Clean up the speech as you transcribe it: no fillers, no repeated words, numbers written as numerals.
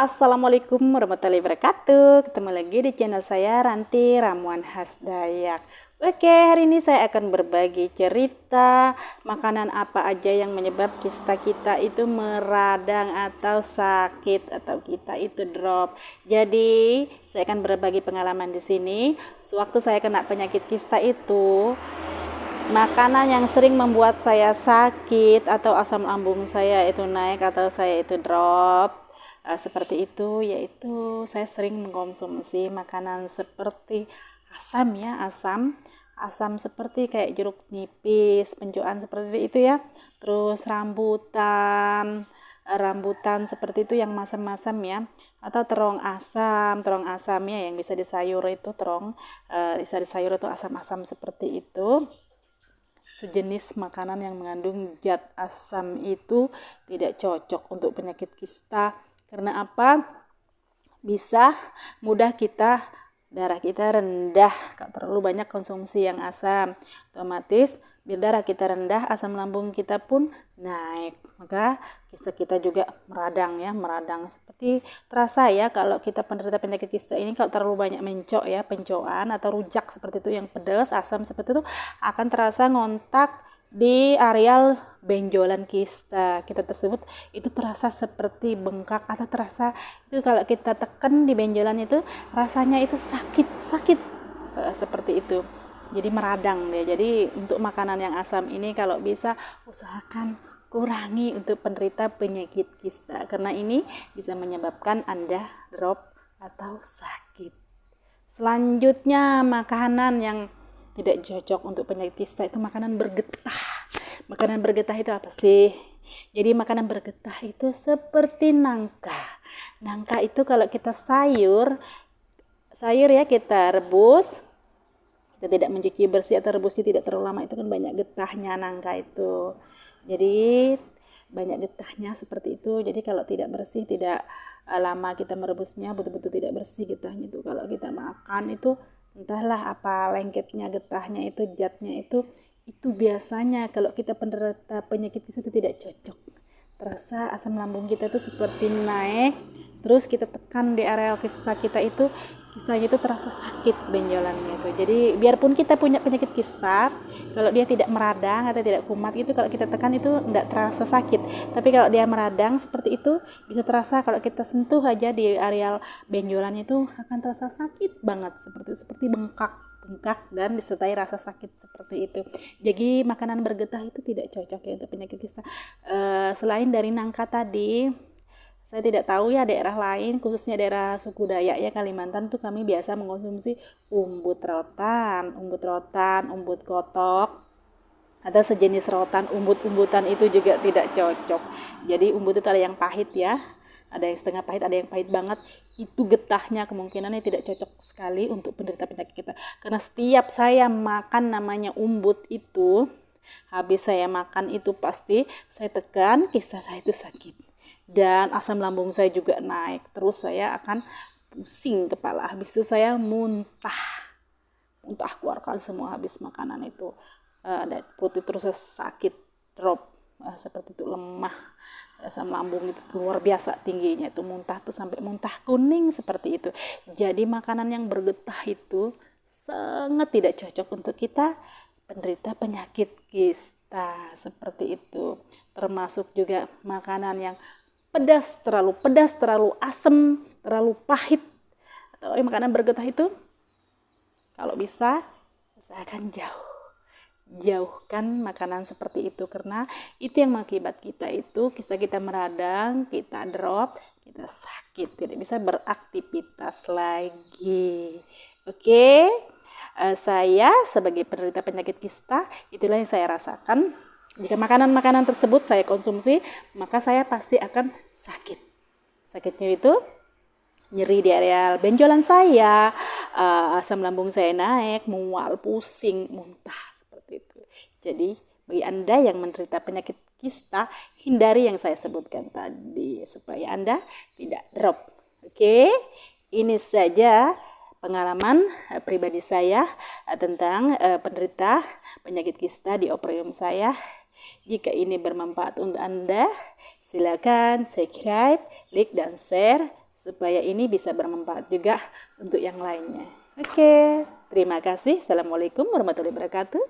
Assalamualaikum warahmatullahi wabarakatuh. Ketemu lagi di channel saya Ranti Ramuan Khas Dayak. Oke, hari ini saya akan berbagi cerita makanan apa aja yang menyebab kista kita itu meradang atau sakit atau kita itu drop. Jadi, saya akan berbagi pengalaman di sini. Sewaktu saya kena penyakit kista itu, makanan yang sering membuat saya sakit atau asam lambung saya itu naik atau saya itu drop seperti itu, yaitu saya sering mengkonsumsi makanan seperti asam ya, asam seperti kayak jeruk nipis, pencuan seperti itu ya, terus rambutan seperti itu yang masam-masam ya, atau terong asamnya yang bisa disayur itu bisa disayur itu asam-asam seperti itu. Sejenis makanan yang mengandung zat asam itu tidak cocok untuk penyakit kista. Karena apa? Bisa mudah darah kita rendah, terlalu banyak konsumsi yang asam, otomatis biar darah kita rendah, asam lambung kita pun naik, maka kista kita juga meradang seperti terasa ya kalau kita penderita penyakit kista ini. Kalau terlalu banyak pencoan atau rujak seperti itu yang pedas, asam seperti itu, akan terasa ngontak di areal benjolan kista kita tersebut, itu terasa seperti bengkak atau terasa itu kalau kita tekan di benjolan itu rasanya itu sakit seperti itu, jadi meradang deh. Jadi untuk makanan yang asam ini kalau bisa usahakan kurangi untuk penderita penyakit kista, karena ini bisa menyebabkan Anda drop atau sakit. Selanjutnya, makanan yang tidak cocok untuk penyakit kista itu makanan bergetah. Makanan bergetah itu apa sih? Jadi makanan bergetah itu seperti nangka. Nangka itu kalau kita sayur ya kita rebus, kita tidak mencuci bersih atau rebusnya tidak terlalu lama, itu kan banyak getahnya nangka itu. Jadi banyak getahnya seperti itu. Jadi kalau tidak bersih, tidak lama kita merebusnya, betul-betul tidak bersih getahnya itu, kalau kita makan itu entahlah apa lengketnya getahnya itu, zatnya itu biasanya kalau kita penderita penyakit itu tidak cocok. Terasa asam lambung kita itu seperti naik, terus kita tekan di area kista kita itu, kistanya itu terasa sakit benjolannya itu. Jadi biarpun kita punya penyakit kista, kalau dia tidak meradang atau tidak kumat itu, kalau kita tekan itu tidak terasa sakit. Tapi kalau dia meradang seperti itu, bisa terasa kalau kita sentuh aja di areal benjolan itu akan terasa sakit banget, seperti bengkak dan disertai rasa sakit seperti itu. Jadi makanan bergetah itu tidak cocok ya untuk penyakit kista. Selain dari nangka tadi, saya tidak tahu ya daerah lain, khususnya daerah suku Dayak ya, Kalimantan tuh kami biasa mengkonsumsi umbut rotan, umbut kotok, ada sejenis rotan. Umbut-umbutan itu juga tidak cocok. Jadi umbut itu ada yang pahit ya, ada yang setengah pahit, ada yang pahit banget. Itu getahnya kemungkinannya tidak cocok sekali untuk penderita penyakit kita. Karena setiap saya makan namanya umbut itu, habis saya makan itu pasti saya tekan, kista saya itu sakit. Dan asam lambung saya juga naik. Terus saya akan pusing kepala. Habis itu saya muntah keluarkan semua habis makanan itu. Dan perut itu terus sakit, drop seperti itu, lemah, asam lambung itu luar biasa tingginya, itu muntah tuh sampai muntah kuning seperti itu. Jadi makanan yang bergetah itu sangat tidak cocok untuk kita penderita penyakit kista seperti itu. Termasuk juga makanan yang terlalu pedas, terlalu asam, terlalu pahit, atau makanan bergetah itu kalau bisa usahakan jauhkan makanan seperti itu, karena itu yang mengakibat kista kita meradang, kita drop, kita sakit, tidak bisa beraktivitas lagi. Oke, saya sebagai penderita penyakit kista, itulah yang saya rasakan. Jika makanan-makanan tersebut saya konsumsi, maka saya pasti akan sakit. Sakitnya itu nyeri di area benjolan saya, asam lambung saya naik, mual, pusing, muntah seperti itu. Jadi bagi Anda yang menderita penyakit kista, hindari yang saya sebutkan tadi supaya Anda tidak drop. Oke, ini saja pengalaman pribadi saya tentang penderita penyakit kista di operium saya. Jika ini bermanfaat untuk Anda, silakan subscribe, like, dan share. supaya ini bisa bermanfaat juga untuk yang lainnya. Oke, terima kasih. Assalamualaikum warahmatullahi wabarakatuh.